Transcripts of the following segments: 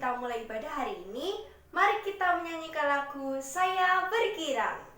kita mulai ibadah hari ini, mari kita menyanyikan lagu Saya Bergirang.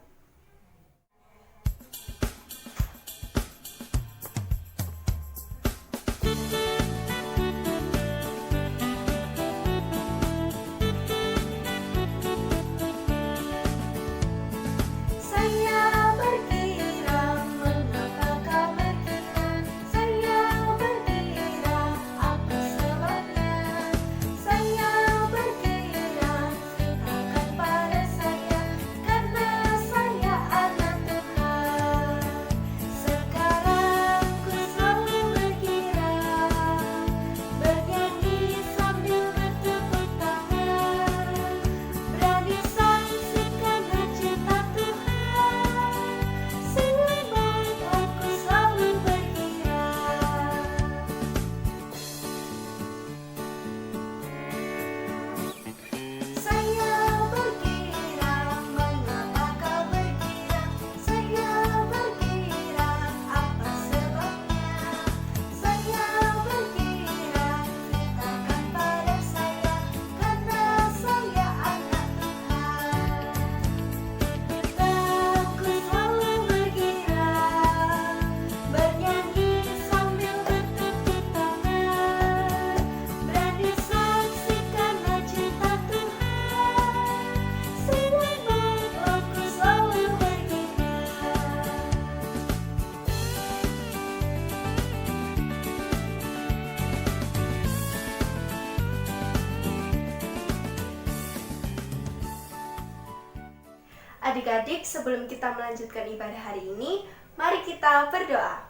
Adik-adik, sebelum kita melanjutkan ibadah hari ini, mari kita berdoa.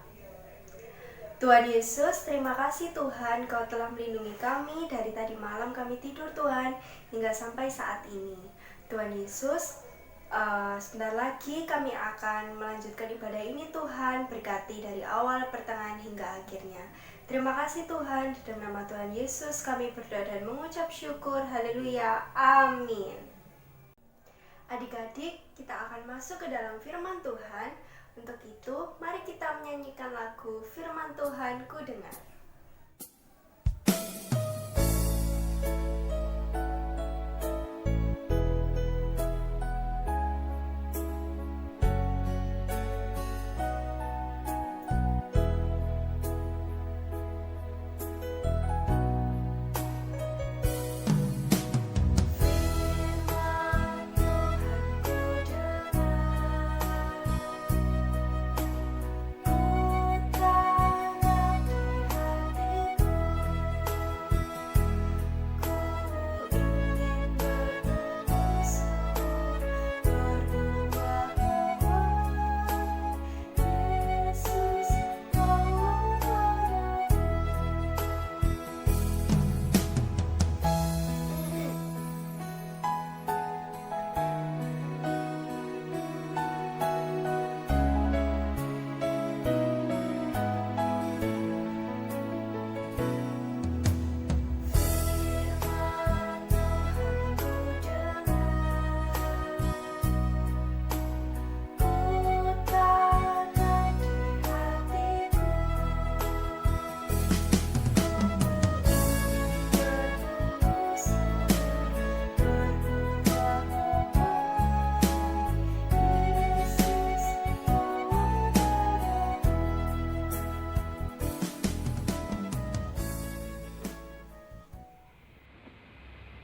Tuhan Yesus, terima kasih Tuhan, Kau telah melindungi kami dari tadi malam kami tidur Tuhan, hingga sampai saat ini. Tuhan Yesus, sebentar lagi kami akan melanjutkan ibadah ini Tuhan, berkati dari awal, pertengahan, hingga akhirnya. Terima kasih Tuhan, di dalam nama Tuhan Yesus kami berdoa dan mengucap syukur, haleluya, amin. Adik-adik, kita akan masuk ke dalam firman Tuhan. Untuk itu, mari kita menyanyikan lagu Firman Tuhan Ku Dengar.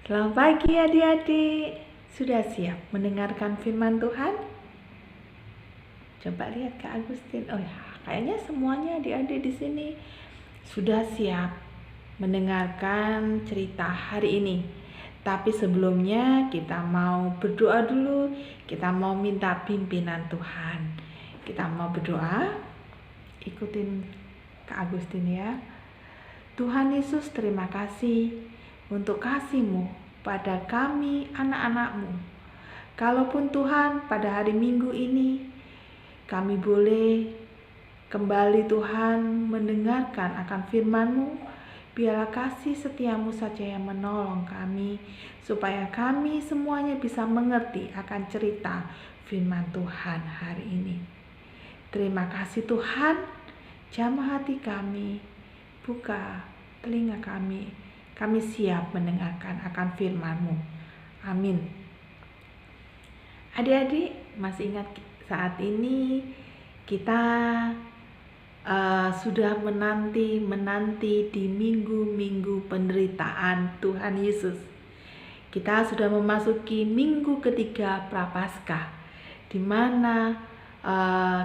Selamat pagi adik-adik. Sudah siap mendengarkan firman Tuhan? Coba lihat Kak Agustin. Oh ya, kayaknya semuanya adik-adik di sini sudah siap mendengarkan cerita hari ini. Tapi sebelumnya kita mau berdoa dulu. Kita mau minta pimpinan Tuhan. Kita mau berdoa. Ikutin Kak Agustin ya. Tuhan Yesus, terima kasih untuk kasih-Mu pada kami anak-anak-Mu. Kalaupun Tuhan pada hari Minggu ini kami boleh kembali Tuhan mendengarkan akan firman-Mu, biarlah kasih setia-Mu saja yang menolong kami, supaya kami semuanya bisa mengerti akan cerita firman Tuhan hari ini. Terima kasih Tuhan, jamah hati kami, buka telinga kami Kami siap mendengarkan akan firman-Mu. Amin. Adik-adik, masih ingat saat ini kita sudah menanti di minggu-minggu penderitaan Tuhan Yesus. Kita sudah memasuki minggu ketiga Prapaskah, di mana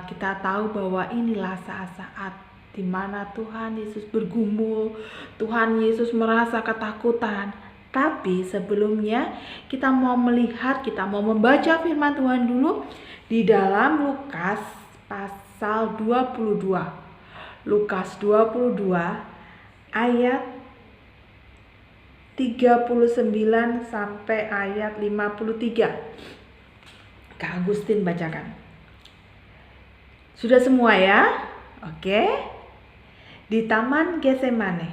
kita tahu bahwa inilah saat-saat di mana Tuhan Yesus bergumul, Tuhan Yesus merasa ketakutan. Tapi sebelumnya kita mau membaca firman Tuhan dulu di dalam Lukas pasal 22. Lukas 22 ayat 39 sampai ayat 53. Kak Agustin bacakan. Sudah semua ya? Oke. Di Taman Getsemane.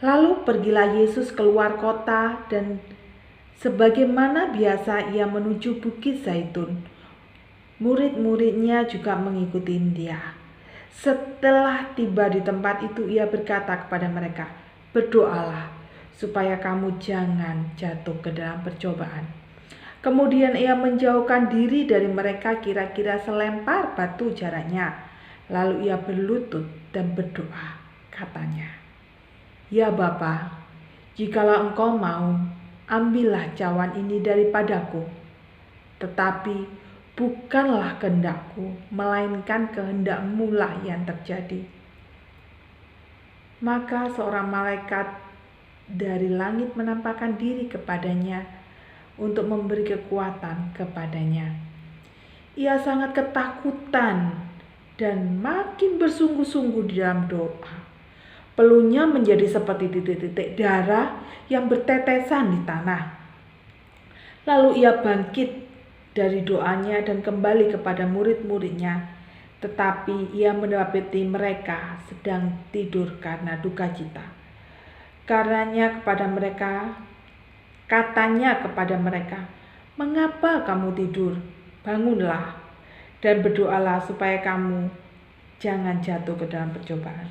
Lalu pergilah Yesus keluar kota dan sebagaimana biasa ia menuju Bukit Zaitun. Murid-muridnya juga mengikuti dia. Setelah tiba di tempat itu ia berkata kepada mereka, "Berdoalah supaya kamu jangan jatuh ke dalam percobaan." Kemudian ia menjauhkan diri dari mereka kira-kira selempar batu jaraknya. Lalu ia berlutut dan berdoa, katanya, "Ya Bapa, jikalau Engkau mau, ambillah cawan ini daripadaku. Tetapi bukanlah kehendakku, melainkan kehendak-Mu lah yang terjadi." Maka seorang malaikat dari langit menampakkan diri kepadanya untuk memberi kekuatan kepadanya. Ia sangat ketakutan dan makin bersungguh-sungguh di dalam doa. Peluhnya menjadi seperti titik-titik darah yang bertetesan di tanah. Lalu ia bangkit dari doanya dan kembali kepada murid-muridnya, tetapi ia mendapati mereka sedang tidur karena duka cita. Katanya kepada mereka, "Mengapa kamu tidur? Bangunlah dan berdoalah supaya kamu jangan jatuh ke dalam percobaan."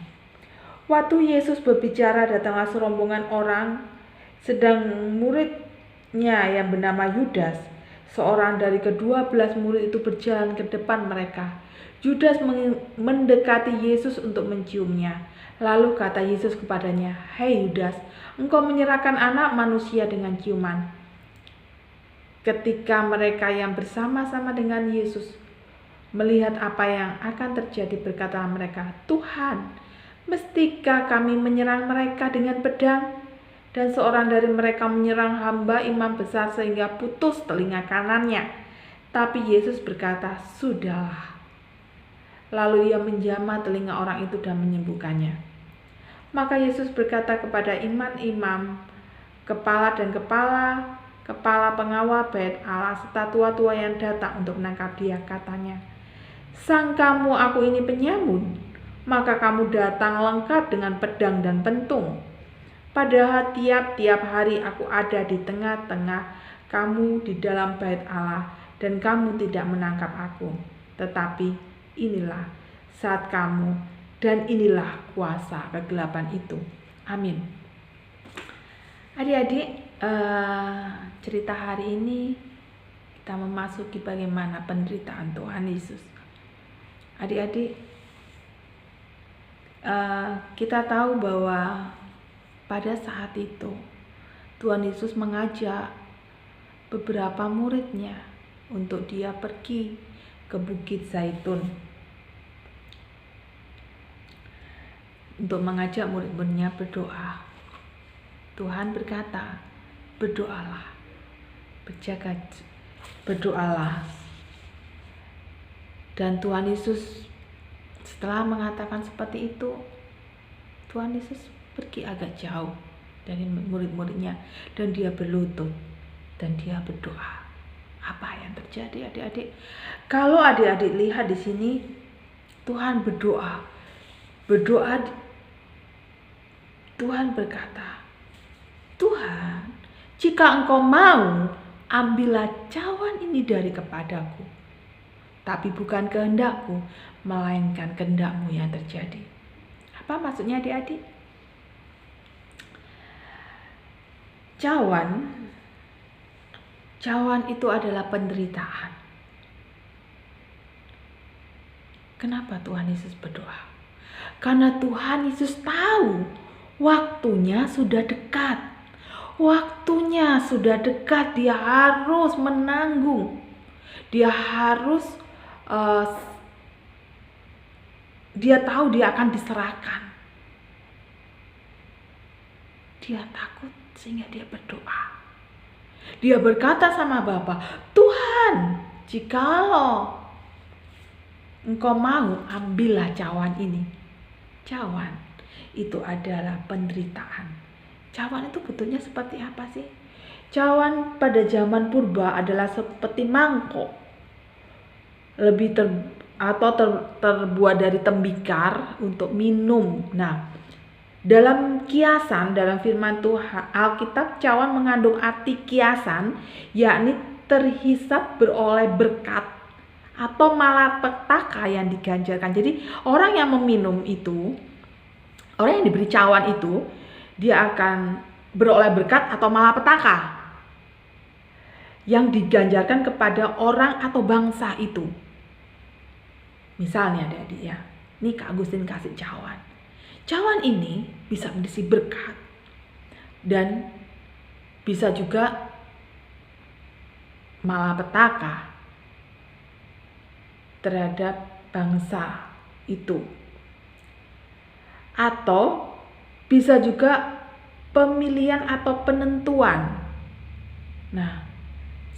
Waktu Yesus berbicara, datanglah serombongan orang, sedang muridnya yang bernama Yudas, seorang dari ke-12 murid itu, berjalan ke depan mereka. Yudas mendekati Yesus untuk menciumnya. Lalu kata Yesus kepadanya, "Hei Yudas, engkau menyerahkan anak manusia dengan ciuman." Ketika mereka yang bersama-sama dengan Yesus melihat apa yang akan terjadi, berkata mereka, "Tuhan, mestikah kami menyerang mereka dengan pedang?" Dan seorang dari mereka menyerang hamba imam besar sehingga putus telinga kanannya. Tapi Yesus berkata, "Sudahlah." Lalu ia menjamah telinga orang itu dan menyembuhkannya. Maka Yesus berkata kepada imam-imam, kepala pengawal bait Allah serta tua-tua yang datang untuk menangkap dia, katanya, "Sangkamu aku ini penyamun? Maka kamu datang lengkap dengan pedang dan pentung. Padahal tiap-tiap hari aku ada di tengah-tengah kamu di dalam bait Allah, dan kamu tidak menangkap aku. Tetapi inilah saat kamu, dan inilah kuasa kegelapan itu." Amin. Adik-adik, cerita hari ini kita memasuki bagaimana penderitaan Tuhan Yesus. Adik-adik, kita tahu bahwa pada saat itu Tuhan Yesus mengajak beberapa muridnya untuk dia pergi ke Bukit Zaitun untuk mengajak murid-muridnya berdoa. Tuhan berkata, "Berdoalah, berdoalah." Dan Tuhan Yesus setelah mengatakan seperti itu, Tuhan Yesus pergi agak jauh dari murid-muridnya dan dia berlutut dan dia berdoa. Apa yang terjadi, adik-adik? Kalau adik-adik lihat di sini, Tuhan berdoa. Tuhan berkata, "Tuhan, jika Engkau mau, ambillah cawan ini dari kepadaku. Tapi bukan kehendakku, melainkan kehendak-Mu yang terjadi." Apa maksudnya, adik-adik? Cawan itu adalah penderitaan. Kenapa Tuhan Yesus berdoa? Karena Tuhan Yesus tahu waktunya sudah dekat. Waktunya sudah dekat, dia harus menanggung. Dia harus dia tahu dia akan diserahkan. Dia takut sehingga dia berdoa. Dia berkata sama Bapa, Tuhan, jikalau Engkau mau, ambillah cawan ini. Cawan itu adalah penderitaan. Cawan itu bentuknya seperti apa sih? Cawan pada zaman purba adalah seperti mangkok. Terbuat dari tembikar untuk minum. Nah, dalam kiasan, dalam firman Tuhan, Alkitab, cawan mengandung arti kiasan, yakni terhisap beroleh berkat atau malapetaka yang diganjarkan. Jadi orang yang meminum itu, orang yang diberi cawan itu, dia akan beroleh berkat atau malapetaka yang diganjarkan kepada orang atau bangsa itu. Misalnya adik-adik ya, ini Kak Agustin kasih cawan. Cawan ini bisa berisi berkat dan bisa juga malapetaka terhadap bangsa itu. Atau bisa juga pemilihan atau penentuan. Nah,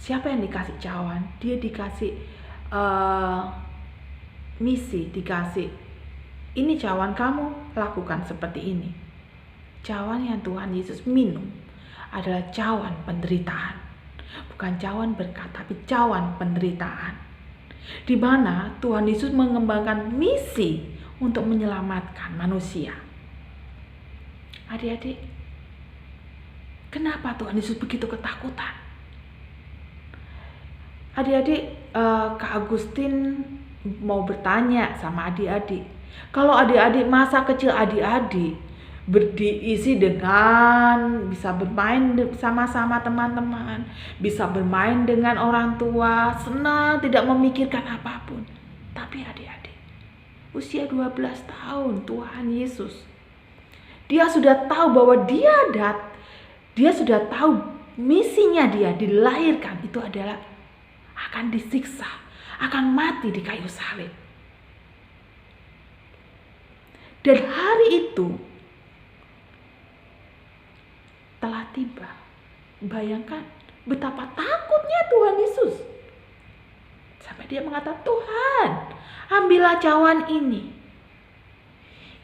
siapa yang dikasih cawan? Dia dikasih misi, dikasih ini cawan, kamu lakukan seperti ini. Cawan yang Tuhan Yesus minum adalah cawan penderitaan. Bukan cawan berkat, tapi cawan penderitaan. Di mana Tuhan Yesus mengembangkan misi untuk menyelamatkan manusia. Adik-adik, kenapa Tuhan Yesus begitu ketakutan? Adik-adik, Kak Agustin mau bertanya sama adik-adik. Kalau adik-adik masa kecil adik-adik diisi dengan bisa bermain sama-sama teman-teman, bisa bermain dengan orang tua, senang, tidak memikirkan apapun. Tapi adik-adik, usia 12 tahun Tuhan Yesus, dia sudah tahu bahwa dia sudah tahu misinya, dia dilahirkan itu adalah akan disiksa, akan mati di kayu salib. Dan hari itu telah tiba. Bayangkan betapa takutnya Tuhan Yesus. Sampai dia mengatakan, Tuhan, ambillah cawan ini.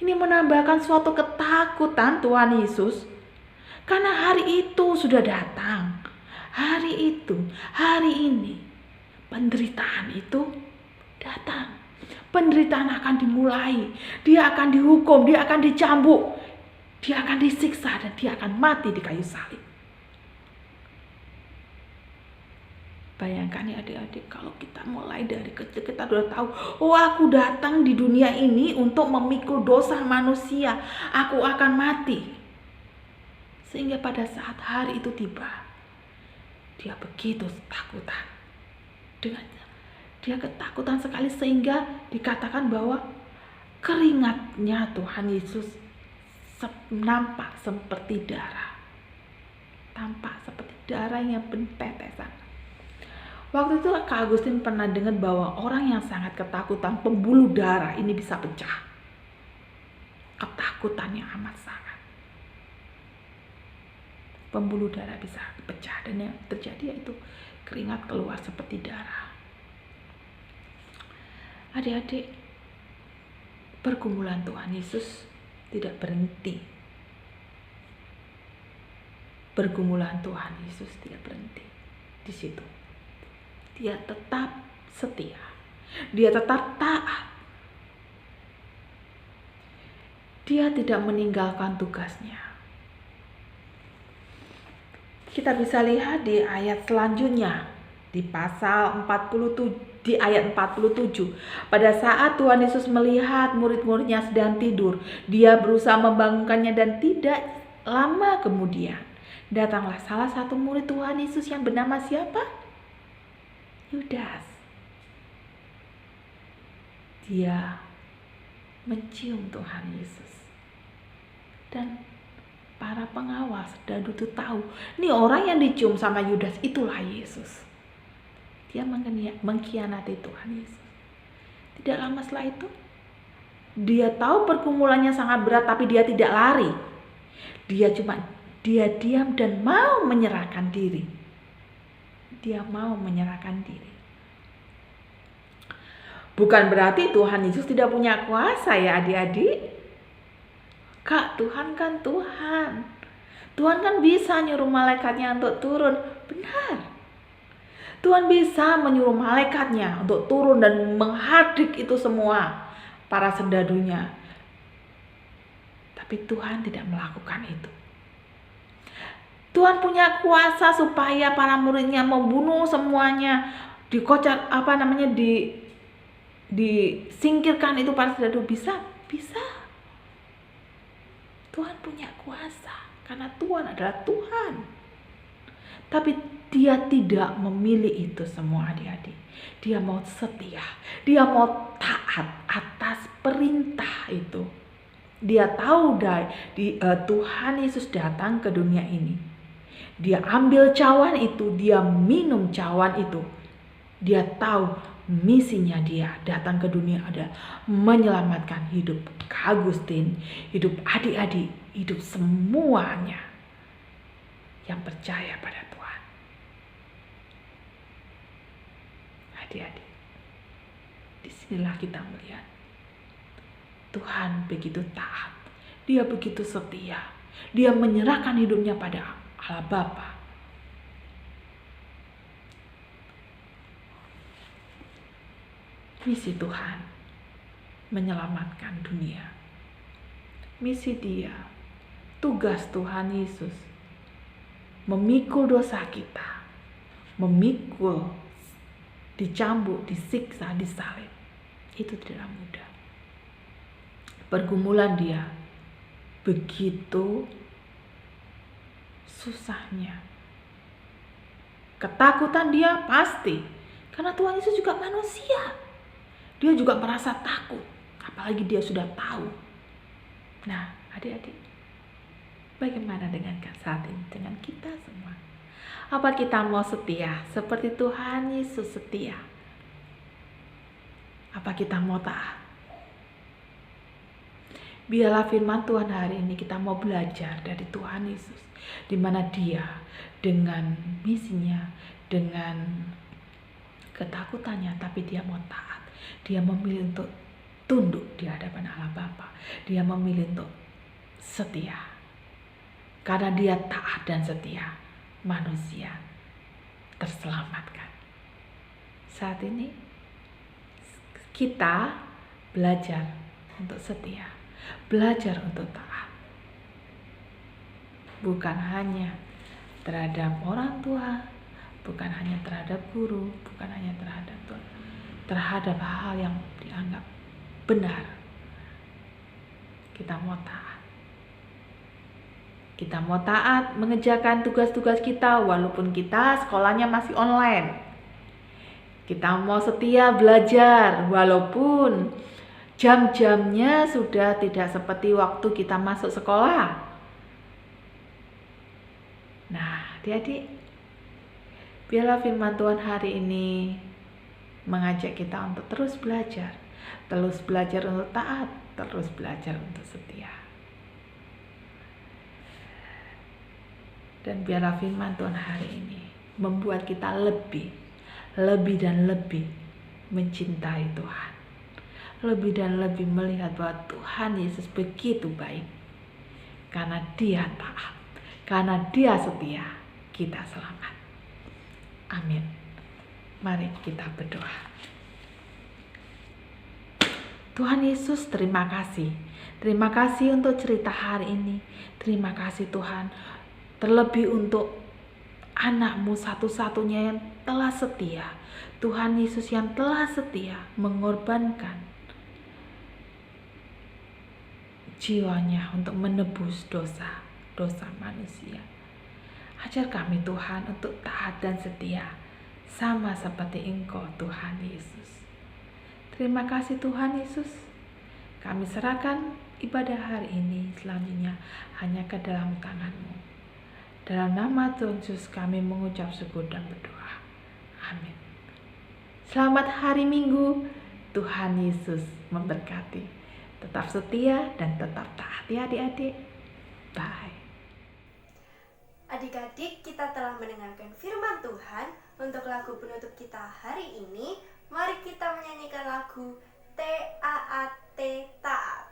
Ini menambahkan suatu ketakutan Tuhan Yesus. Karena hari itu sudah datang. Hari ini, penderitaan itu datang. Penderitaan akan dimulai. Dia akan dihukum, dia akan dicambuk, dia akan disiksa, dan dia akan mati di kayu salib. Bayangkan ya adik-adik, kalau kita mulai dari kecil kita sudah tahu, oh aku datang di dunia ini untuk memikul dosa manusia, aku akan mati. Sehingga pada saat hari itu tiba, dia begitu ketakutan. Dia ketakutan sekali sehingga dikatakan bahwa keringatnya Tuhan Yesus nampak seperti darah. Tampak seperti darah yang bertetesan. Waktu itu Kak Agustin pernah dengar bahwa orang yang sangat ketakutan, pembuluh darah ini bisa pecah. Ketakutannya amat sangat. Pembuluh darah bisa pecah, dan yang terjadi yaitu keringat keluar seperti darah. Adik-adik, pergumulan Tuhan Yesus tidak berhenti. Pergumulan Tuhan Yesus tidak berhenti di situ. Dia tetap setia. Dia tetap taat. Dia tidak meninggalkan tugasnya. Kita bisa lihat di ayat selanjutnya, di pasal 47, di ayat 47. Pada saat Tuhan Yesus melihat murid-muridnya sedang tidur, dia berusaha membangunkannya, dan tidak lama kemudian datanglah salah satu murid Tuhan Yesus yang bernama siapa? Yudas. Dia mencium Tuhan Yesus. Dan para pengawal serdadu itu tahu, nih orang yang dicium sama Yudas itulah Yesus. Dia mengkhianati Tuhan Yesus. Tidak lama setelah itu, dia tahu pergumulannya sangat berat, tapi dia tidak lari. Dia diam dan mau menyerahkan diri. Dia mau menyerahkan diri. Bukan berarti Tuhan Yesus tidak punya kuasa ya adik-adik. Kak, Tuhan kan Tuhan. Tuhan kan bisa nyuruh malaikatnya untuk turun. Benar. Tuhan bisa menyuruh malaikatnya untuk turun dan menghadik itu semua, para serdadunya. Tapi Tuhan tidak melakukan itu. Tuhan punya kuasa supaya para muridnya membunuh semuanya, disingkirkan itu para serdadu. Bisa. Tuhan punya kuasa karena Tuhan adalah Tuhan. Tapi dia tidak memilih itu semua adik-adik. Dia mau setia. Dia mau taat atas perintah itu. Dia tahu Tuhan Yesus datang ke dunia ini. Dia ambil cawan itu, dia minum cawan itu. Dia tahu misinya dia datang ke dunia adalah menyelamatkan hidup Kak Agustin, hidup adik-adik, hidup semuanya yang percaya pada Tuhan. Adik-adik, disinilah kita melihat Tuhan begitu taat, dia begitu setia, dia menyerahkan hidupnya pada Allah Bapa. Misi Tuhan menyelamatkan dunia. Misi dia, tugas Tuhan Yesus memikul dosa kita, memikul, dicambuk, disiksa, disalib. Itu tidak mudah. Pergumulan dia begitu susahnya. Ketakutan dia pasti, karena Tuhan Yesus juga manusia. Dia juga merasa takut, apalagi dia sudah tahu. Nah, adik-adik, bagaimana dengan saat ini, dengan kita semua? Apa kita mau setia seperti Tuhan Yesus setia? Apa kita mau taat? Biarlah firman Tuhan hari ini kita mau belajar dari Tuhan Yesus, di mana dia dengan misinya, dengan ketakutannya, tapi dia mau taat. Dia memilih untuk tunduk di hadapan Allah Bapa. Dia memilih untuk setia. Karena dia taat dan setia, manusia terselamatkan. Saat ini kita belajar untuk setia, belajar untuk taat. Bukan hanya terhadap orang tua, bukan hanya terhadap guru, bukan hanya terhadap Tuhan, terhadap hal yang dianggap benar. Kita mau taat. Kita mau taat mengerjakan tugas-tugas kita walaupun kita sekolahnya masih online. Kita mau setia belajar walaupun jam-jamnya sudah tidak seperti waktu kita masuk sekolah. Nah, adik-adik, biarlah firman Tuhan hari ini mengajak kita untuk terus belajar untuk taat, terus belajar untuk setia. Dan biarlah firman Tuhan hari ini membuat kita lebih dan lebih mencintai Tuhan. Lebih dan lebih melihat bahwa Tuhan Yesus begitu baik. Karena dia taat, karena dia setia, kita selamat. Amin. Mari kita berdoa. Tuhan Yesus, terima kasih. Terima kasih untuk cerita hari ini. Terima kasih Tuhan. Terlebih untuk anak-Mu satu-satunya yang telah setia. Tuhan Yesus yang telah setia mengorbankan jiwanya untuk menebus dosa manusia. Ajar kami Tuhan untuk taat dan setia, sama seperti Engkau Tuhan Yesus. Terima kasih Tuhan Yesus. Kami serahkan ibadah hari ini selanjutnya hanya ke dalam tangan-Mu. Dalam nama Tuhan Yesus kami mengucap syukur dan berdoa. Amin. Selamat hari Minggu. Tuhan Yesus memberkati. Tetap setia dan tetap taat ya adik-adik. Bye. Adik-adik, kita telah mendengarkan firman Tuhan. Untuk lagu penutup kita hari ini, mari kita menyanyikan lagu TAAT Taat.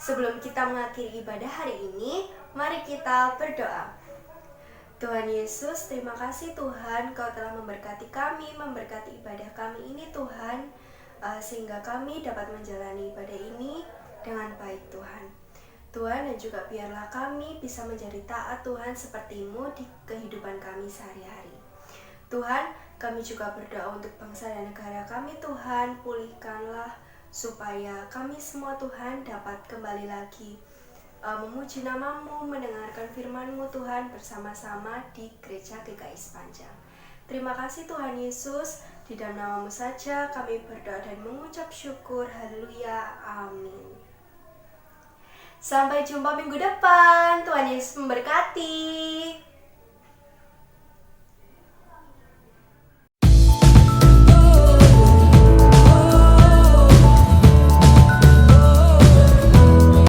Sebelum kita mengakhiri ibadah hari ini, mari kita berdoa. Tuhan Yesus, terima kasih Tuhan, Kau telah memberkati kami, memberkati ibadah kami ini Tuhan, sehingga kami dapat menjalani ibadah ini dengan baik Tuhan. Tuhan, dan juga biarlah kami bisa menjadi taat Tuhan seperti-Mu di kehidupan kami sehari-hari. Tuhan, kami juga berdoa untuk bangsa dan negara kami Tuhan, pulihkanlah supaya kami semua Tuhan dapat kembali lagi memuji nama-Mu, mendengarkan firman-Mu Tuhan bersama-sama di Gereja GKI Sepanjang. Terima kasih Tuhan Yesus, di dalam nama-Mu saja kami berdoa dan mengucap syukur. Haleluya, amin. Sampai jumpa minggu depan. Tuhan Yesus memberkati.